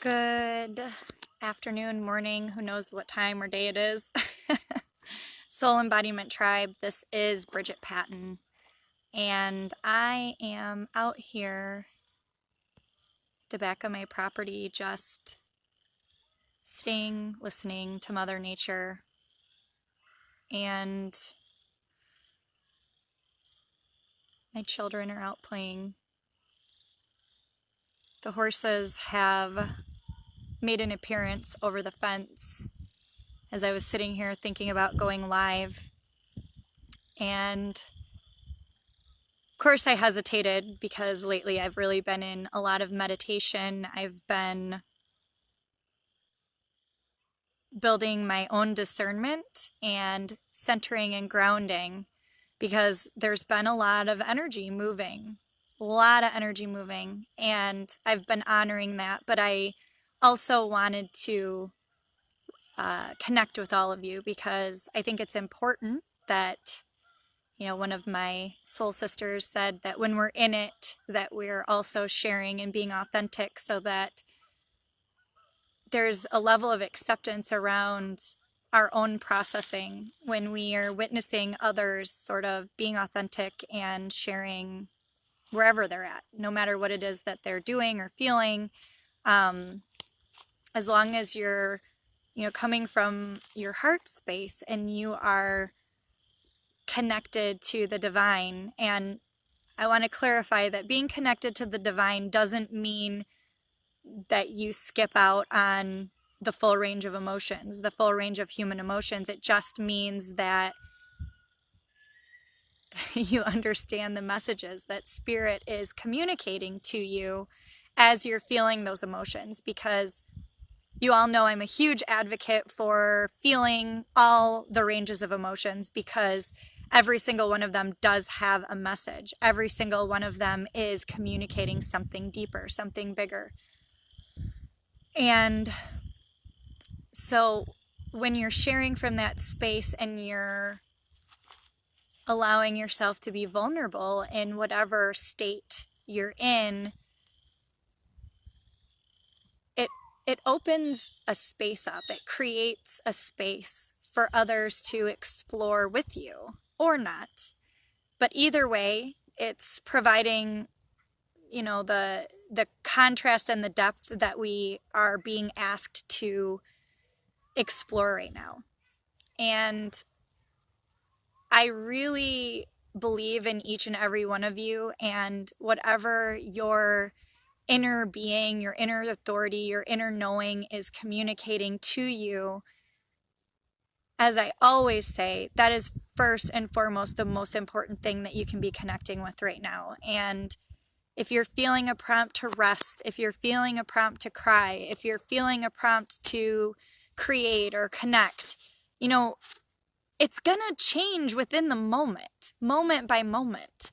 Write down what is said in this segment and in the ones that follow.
Good afternoon, morning, who knows what time or day it is. Soul Embodiment Tribe, this is Bridget Patton, and I am out here at the back of my property just sitting, listening to Mother Nature, and my children are out playing. The horses have made an appearance over the fence as I was sitting here thinking about going live, and of course I hesitated because lately I've really been in a lot of meditation. I've been building my own discernment and centering and grounding because there's been a lot of energy moving, and I've been honoring that, but I also wanted to connect with all of you because I think it's important that, one of my soul sisters said that when we're in it, that we're also sharing and being authentic so that there's a level of acceptance around our own processing when we are witnessing others sort of being authentic and sharing wherever they're at, no matter what it is that they're doing or feeling. As long as you're, coming from your heart space and you are connected to the divine. And I want to clarify that being connected to the divine doesn't mean that you skip out on the full range of emotions, the full range of human emotions. It just means that you understand the messages that spirit is communicating to you as you're feeling those emotions, because you all know I'm a huge advocate for feeling all the ranges of emotions because every single one of them does have a message. Every single one of them is communicating something deeper, something bigger. And so when you're sharing from that space and you're allowing yourself to be vulnerable in whatever state you're in, it opens a space up. It creates a space for others to explore with you or not. But either way, it's providing, the contrast and the depth that we are being asked to explore right now. And I really believe in each and every one of you, and whatever your inner being, your inner authority, your inner knowing is communicating to you, as I always say, that is first and foremost the most important thing that you can be connecting with right now. And if you're feeling a prompt to rest, if you're feeling a prompt to cry, if you're feeling a prompt to create or connect, it's gonna change within the moment by moment.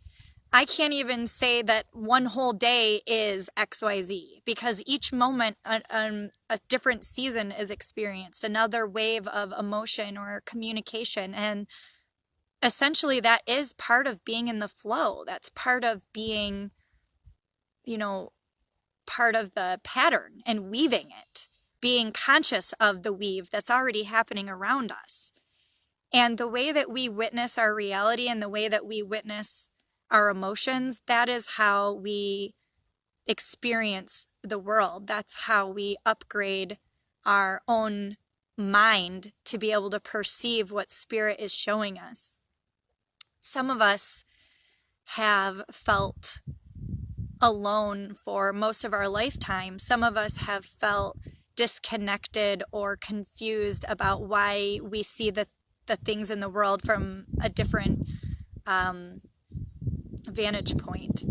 I can't even say that one whole day is XYZ because each moment a different season is experienced, another wave of emotion or communication. And essentially that is part of being in the flow. That's part of being, part of the pattern and weaving it, being conscious of the weave that's already happening around us. And the way that we witness our reality and the way that we witness our emotions, that is how we experience the world. That's how we upgrade our own mind to be able to perceive what spirit is showing us. Some of us have felt alone for most of our lifetime. Some of us have felt disconnected or confused about why we see the things in the world from a different vantage point.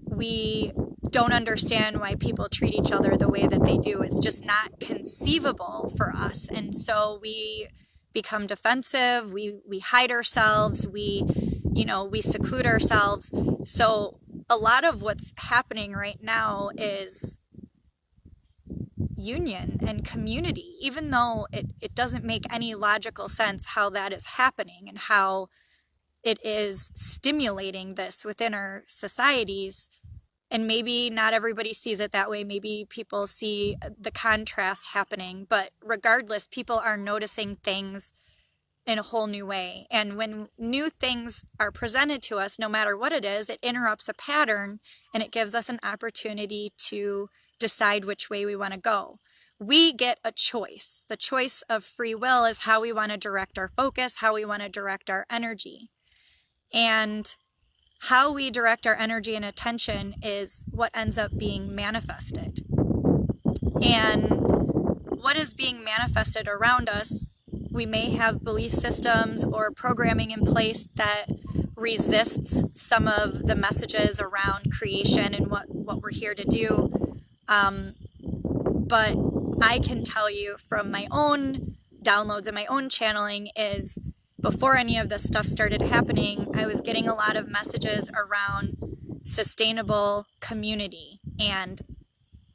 We don't understand why people treat each other the way that they do. It's just not conceivable for us. And so we become defensive, we hide ourselves, we seclude ourselves. So a lot of what's happening right now is union and community, even though it doesn't make any logical sense how that is happening and how it is stimulating this within our societies. And maybe not everybody sees it that way. Maybe people see the contrast happening, but regardless, people are noticing things in a whole new way. And when new things are presented to us, no matter what it is, it interrupts a pattern and it gives us an opportunity to decide which way we want to go. We get a choice. The choice of free will is how we want to direct our focus, how we want to direct our energy. And how we direct our energy and attention is what ends up being manifested. And what is being manifested around us, we may have belief systems or programming in place that resists some of the messages around creation and what we're here to do. But I can tell you from my own downloads and my own channeling is before any of this stuff started happening, I was getting a lot of messages around sustainable community and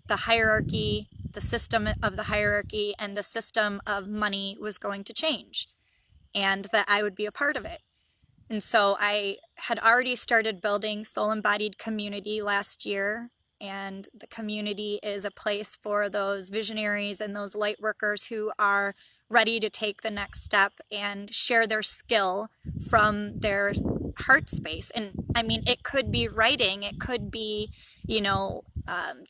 the hierarchy, the system of the hierarchy, and the system of money was going to change, and that I would be a part of it. And so I had already started building Soul Embodied Community last year, and the community is a place for those visionaries and those light workers who are ready to take the next step and share their skill from their heart space. And I mean, it could be writing, it could be,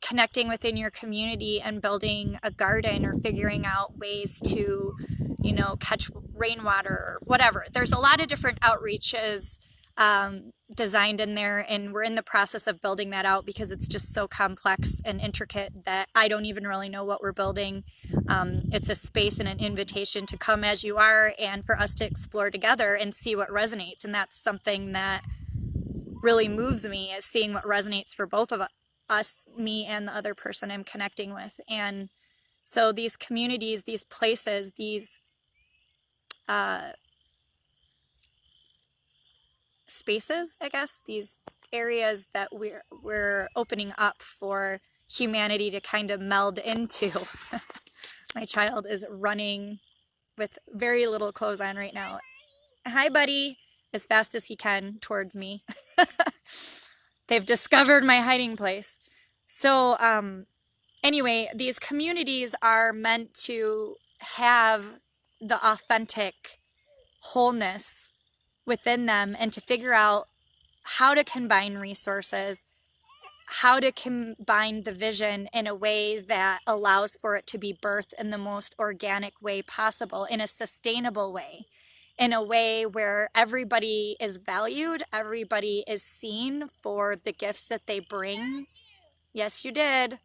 connecting within your community and building a garden or figuring out ways to, catch rainwater or whatever. There's a lot of different outreaches designed in there, and we're in the process of building that out because it's just so complex and intricate that I don't even really know what we're building. It's a space and an invitation to come as you are and for us to explore together and see what resonates. And that's something that really moves me, is seeing what resonates for both of us, me and the other person I'm connecting with. And so these communities, these places, these spaces, I guess, these areas that we're opening up for humanity to kind of meld into. My child is running with very little clothes on right now. Hi, buddy, as fast as he can towards me. They've discovered my hiding place. So anyway, these communities are meant to have the authentic wholeness within them and to figure out how to combine resources, how to combine the vision in a way that allows for it to be birthed in the most organic way possible, in a sustainable way, in a way where everybody is valued, everybody is seen for the gifts that they bring. Yes, you did.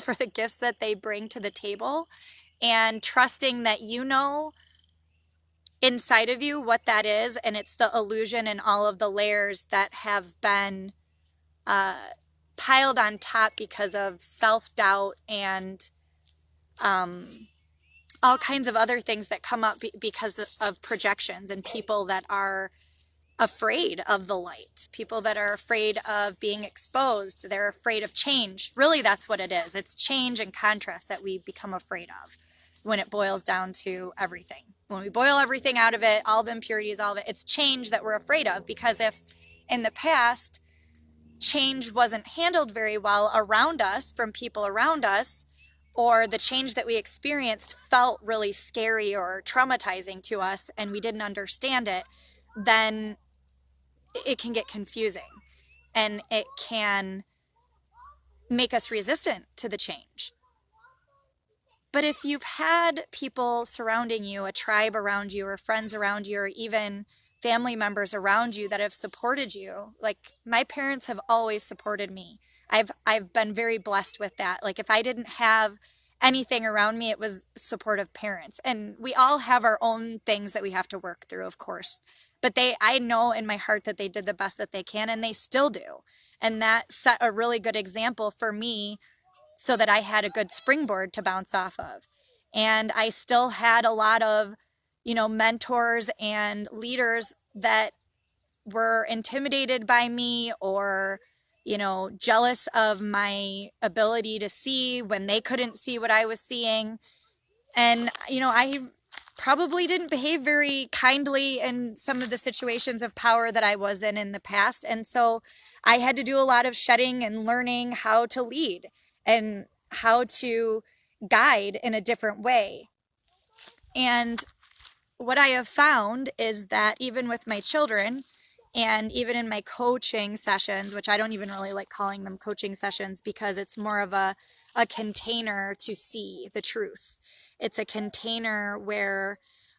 For the gifts that they bring to the table, and trusting that inside of you what that is, and it's the illusion and all of the layers that have been piled on top because of self-doubt and all kinds of other things that come up because of projections and people that are afraid of the light, people that are afraid of being exposed, they're afraid of change. Really, that's what it is. It's change and contrast that we become afraid of when it boils down to everything. When we boil everything out of it, all the impurities, all of it, it's change that we're afraid of. Because if in the past change wasn't handled very well around us from people around us, or the change that we experienced felt really scary or traumatizing to us and we didn't understand it, then it can get confusing and it can make us resistant to the change. But if you've had people surrounding you, a tribe around you, or friends around you, or even family members around you that have supported you, like my parents have always supported me. I've been very blessed with that. Like if I didn't have anything around me, it was supportive parents. And we all have our own things that we have to work through, of course. But I know in my heart that they did the best that they can, and they still do. And that set a really good example for me so that I had a good springboard to bounce off of. And I still had a lot of, mentors and leaders that were intimidated by me or, jealous of my ability to see when they couldn't see what I was seeing. And, probably didn't behave very kindly in some of the situations of power that I was in the past. And so I had to do a lot of shedding and learning how to lead and how to guide in a different way. And what I have found is that even with my children, and even in my coaching sessions, which I don't even really like calling them coaching sessions because it's more of a container to see the truth. It's a container where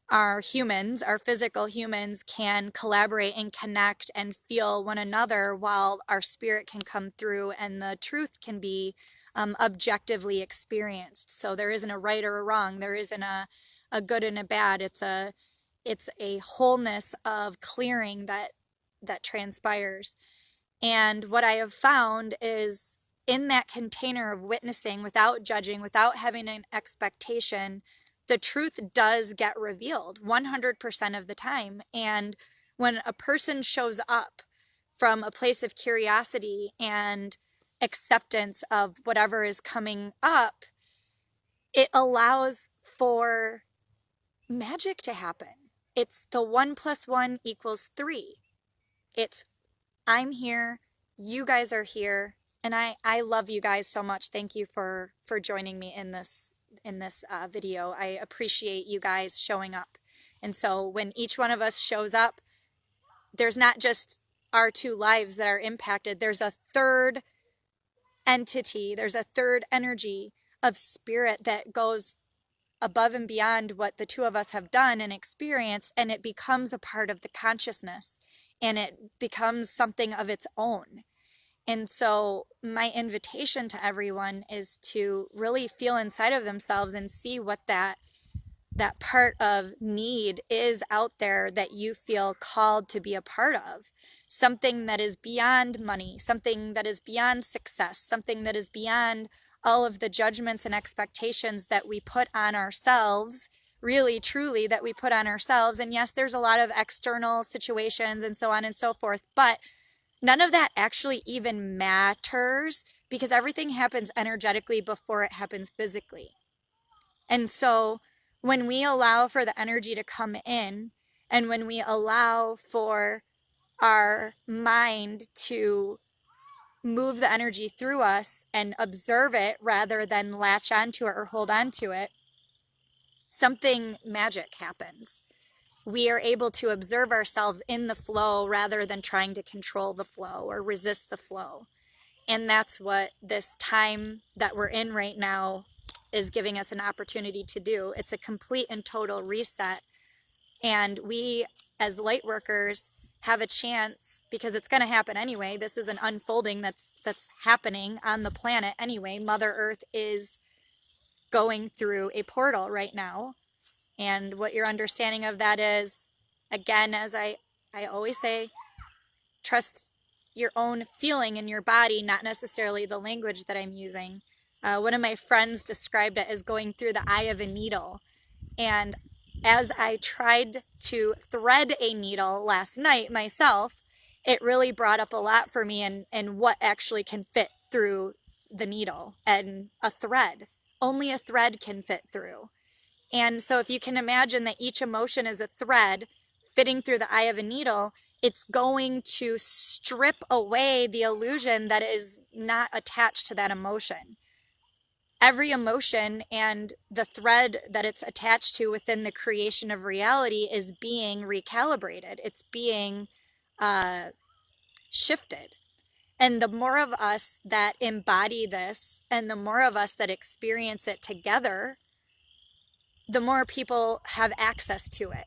our humans, our physical humans, can collaborate and connect and feel one another while our spirit can come through and the truth can be objectively experienced. So there isn't a right or a wrong. There isn't a good and a bad. It's a wholeness of clearing that transpires. And what I have found is in that container of witnessing without judging, without having an expectation, the truth does get revealed 100% of the time. And when a person shows up from a place of curiosity and acceptance of whatever is coming up, it allows for magic to happen. It's the 1 + 1 = 3. It's I'm here, you guys are here, and I love you guys so much. Thank you for joining me in this video. I appreciate you guys showing up. And so when each one of us shows up, there's not just our 2 lives that are impacted. There's a third entity, there's a third energy of spirit that goes above and beyond what the 2 of us have done and experienced, and it becomes a part of the consciousness and it becomes something of its own. And so my invitation to everyone is to really feel inside of themselves and see what that part of need is out there that you feel called to be a part of. Something that is beyond money, something that is beyond success, something that is beyond all of the judgments and expectations that we put on ourselves, really, truly, that we put on ourselves. And yes, there's a lot of external situations and so on and so forth, but none of that actually even matters because everything happens energetically before it happens physically. And so when we allow for the energy to come in, and when we allow for our mind to move the energy through us and observe it rather than latch onto it or hold onto it, something magic happens. We are able to observe ourselves in the flow rather than trying to control the flow or resist the flow. And that's what this time that we're in right now is giving us an opportunity to do. It's a complete and total reset. And we, as light workers, have a chance, because it's going to happen anyway. This is an unfolding that's happening on the planet anyway. Mother Earth is going through a portal right now. And what your understanding of that is, again, as I always say, trust your own feeling in your body, not necessarily the language that I'm using. One of my friends described it as going through the eye of a needle. And as I tried to thread a needle last night myself, it really brought up a lot for me and what actually can fit through the needle. And a thread. Only a thread can fit through. And so if you can imagine that each emotion is a thread fitting through the eye of a needle, it's going to strip away the illusion that is not attached to that emotion. Every emotion and the thread that it's attached to within the creation of reality is being recalibrated. It's being shifted. And the more of us that embody this and the more of us that experience it together, the more people have access to it.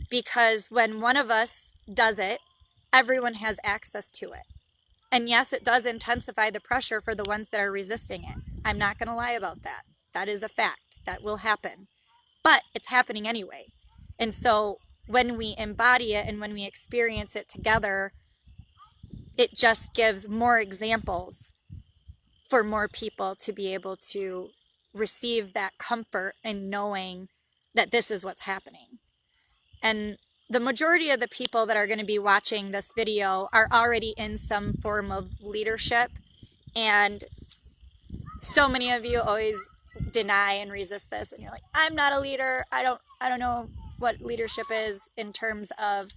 Because when one of us does it, everyone has access to it. And yes, it does intensify the pressure for the ones that are resisting it. I'm not going to lie about that. That is a fact. That will happen. But it's happening anyway. And so when we embody it and when we experience it together, it just gives more examples for more people to be able to receive that comfort in knowing that this is what's happening. And the majority of the people that are going to be watching this video are already in some form of leadership. And so many of you always deny and resist this, and you're like, I'm not a leader. I don't know what leadership is in terms of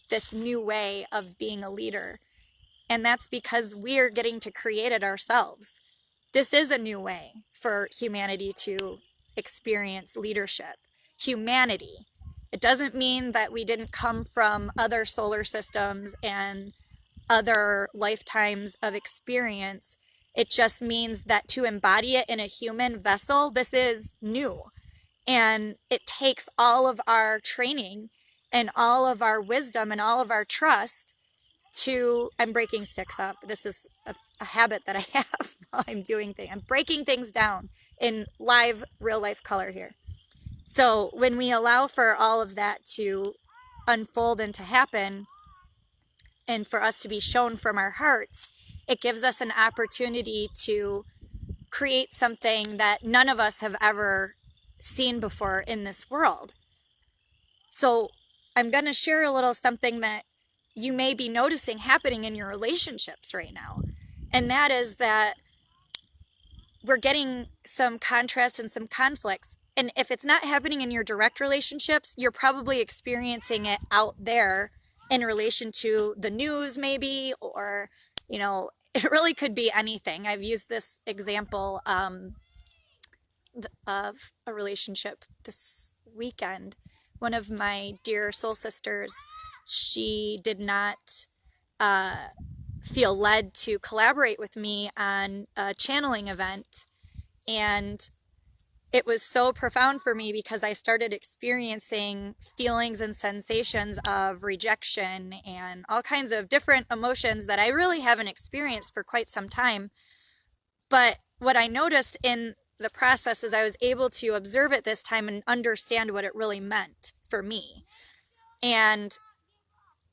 this new way of being a leader. And that's because we're getting to create it ourselves. This is a new way for humanity to experience leadership. Humanity. It doesn't mean that we didn't come from other solar systems and other lifetimes of experience. It just means that to embody it in a human vessel, this is new. And it takes all of our training and all of our wisdom and all of our trust to, I'm breaking sticks up. This is a habit that I have while I'm doing things. I'm breaking things down in live, real life color here. So when we allow for all of that to unfold and to happen, and for us to be shown from our hearts, it gives us an opportunity to create something that none of us have ever seen before in this world. So I'm going to share a little something that you may be noticing happening in your relationships right now. And that is that we're getting some contrast and some conflicts. And if it's not happening in your direct relationships, you're probably experiencing it out there in relation to the news maybe, or, you know, it really could be anything. I've used this example of a relationship this weekend. One of my dear soul sisters, she did not feel led to collaborate with me on a channeling event. And it was so profound for me because I started experiencing feelings and sensations of rejection and all kinds of different emotions that I really haven't experienced for quite some time. But what I noticed in the process is I was able to observe it this time and understand what it really meant for me. And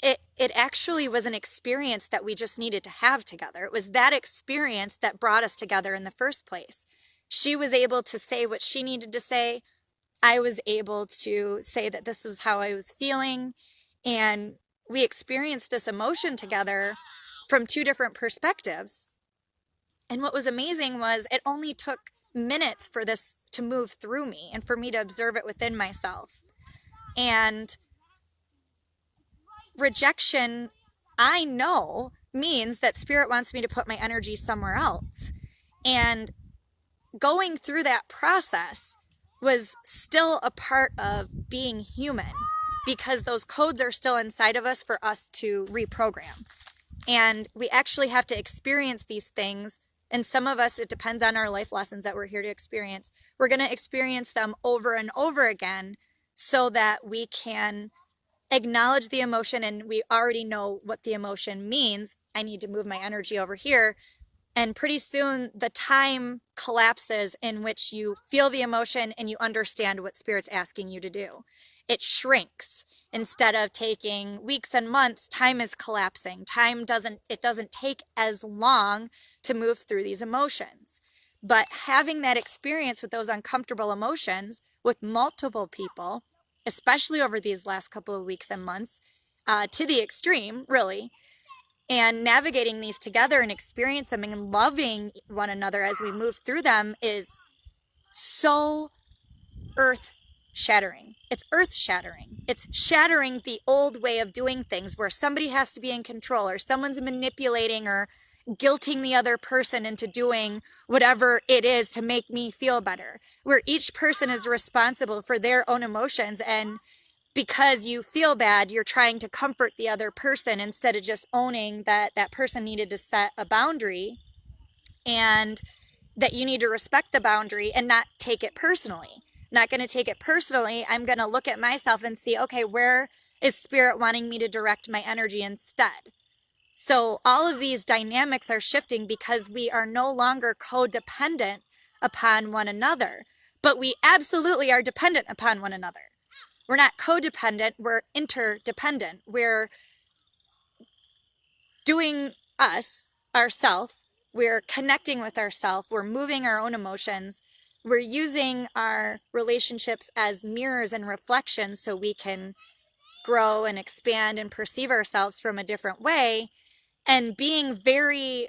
it actually was an experience that we just needed to have together. It was that experience that brought us together in the first place. She was able to say what she needed to say. I was able to say that this was how I was feeling. And we experienced this emotion together from two different perspectives. And what was amazing was it only took minutes for this to move through me and for me to observe it within myself. And rejection, I know, means that spirit wants me to put my energy somewhere else. And going through that process was still a part of being human, because those codes are still inside of us for us to reprogram. And we actually have to experience these things. And some of us, it depends on our life lessons that we're here to experience. We're going to experience them over and over again so that we can acknowledge the emotion, and we already know what the emotion means. I need to move my energy over here. And pretty soon the time collapses in which you feel the emotion and you understand what spirit's asking you to do. It shrinks. Instead of taking weeks and months, time is collapsing. It doesn't take as long to move through these emotions. But having that experience with those uncomfortable emotions with multiple people, especially over these last couple of weeks and months, to the extreme, really, and navigating these together and experiencing them and loving one another as we move through them is so earth-shattering. It's earth-shattering. It's shattering the old way of doing things where somebody has to be in control, or someone's manipulating or guilting the other person into doing whatever it is to make me feel better, where each person is responsible for their own emotions. And because you feel bad, you're trying to comfort the other person instead of just owning that that person needed to set a boundary, and that you need to respect the boundary and not take it personally. Not going to take it personally. I'm going to look at myself and see, okay, where is spirit wanting me to direct my energy instead? So all of these dynamics are shifting because we are no longer codependent upon one another, but we absolutely are dependent upon one another. We're not codependent, we're interdependent. We're doing us, ourself. We're connecting with ourself. We're moving our own emotions. We're using our relationships as mirrors and reflections so we can grow and expand and perceive ourselves from a different way. And being very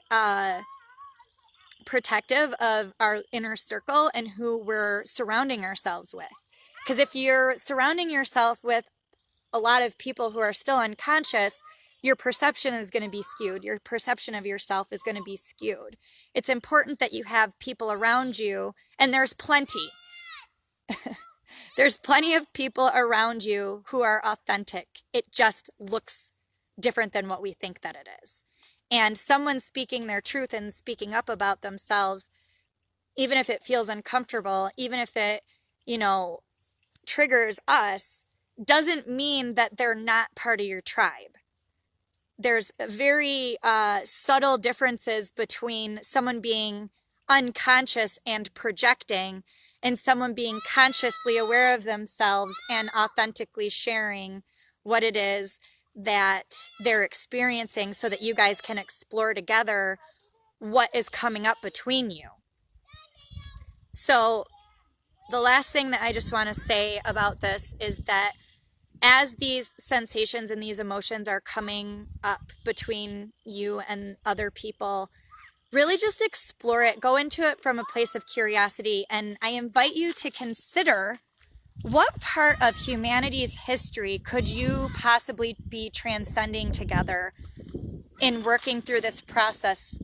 protective of our inner circle and who we're surrounding ourselves with. Because if you're surrounding yourself with a lot of people who are still unconscious, your perception is going to be skewed. Your perception of yourself is going to be skewed. It's important that you have people around you, and there's plenty. There's plenty of people around you who are authentic. It just looks different than what we think that it is. And someone speaking their truth and speaking up about themselves, even if it feels uncomfortable, even if it, triggers us, doesn't mean that they're not part of your tribe. There's very subtle differences between someone being unconscious and projecting and someone being consciously aware of themselves and authentically sharing what it is that they're experiencing so that you guys can explore together what is coming up between you. So the last thing that I just want to say about this is that as these sensations and these emotions are coming up between you and other people, really just explore it. Go into it from a place of curiosity. And I invite you to consider, what part of humanity's history could you possibly be transcending together in working through this process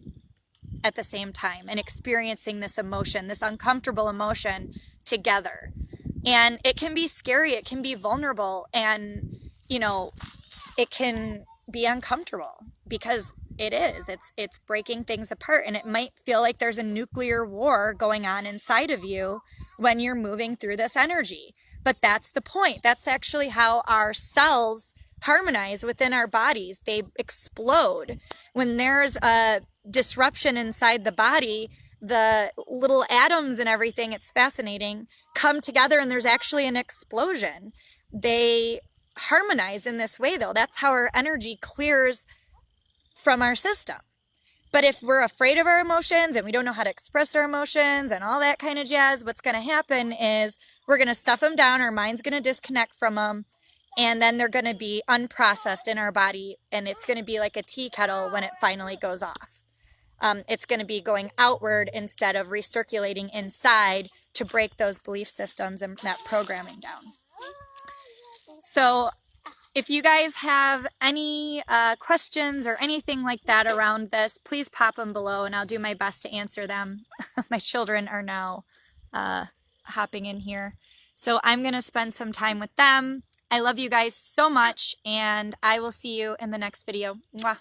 at the same time and experiencing this emotion, this uncomfortable emotion together. And it can be scary, it can be vulnerable, and it can be uncomfortable because it's breaking things apart, and it might feel like there's a nuclear war going on inside of you when you're moving through this energy. But that's the point. That's actually how our cells harmonize within our bodies. They explode when there's a disruption inside the body. The little atoms and everything, it's fascinating, come together and there's actually an explosion. They harmonize in this way, though. That's how our energy clears from our system. But if we're afraid of our emotions and we don't know how to express our emotions and all that kind of jazz, what's going to happen is we're going to stuff them down, our mind's going to disconnect from them, and then they're going to be unprocessed in our body, and it's going to be like a tea kettle when it finally goes off. It's going to be going outward instead of recirculating inside to break those belief systems and that programming down. So if you guys have any questions or anything like that around this, please pop them below and I'll do my best to answer them. My children are now hopping in here. So I'm going to spend some time with them. I love you guys so much, and I will see you in the next video. Mwah.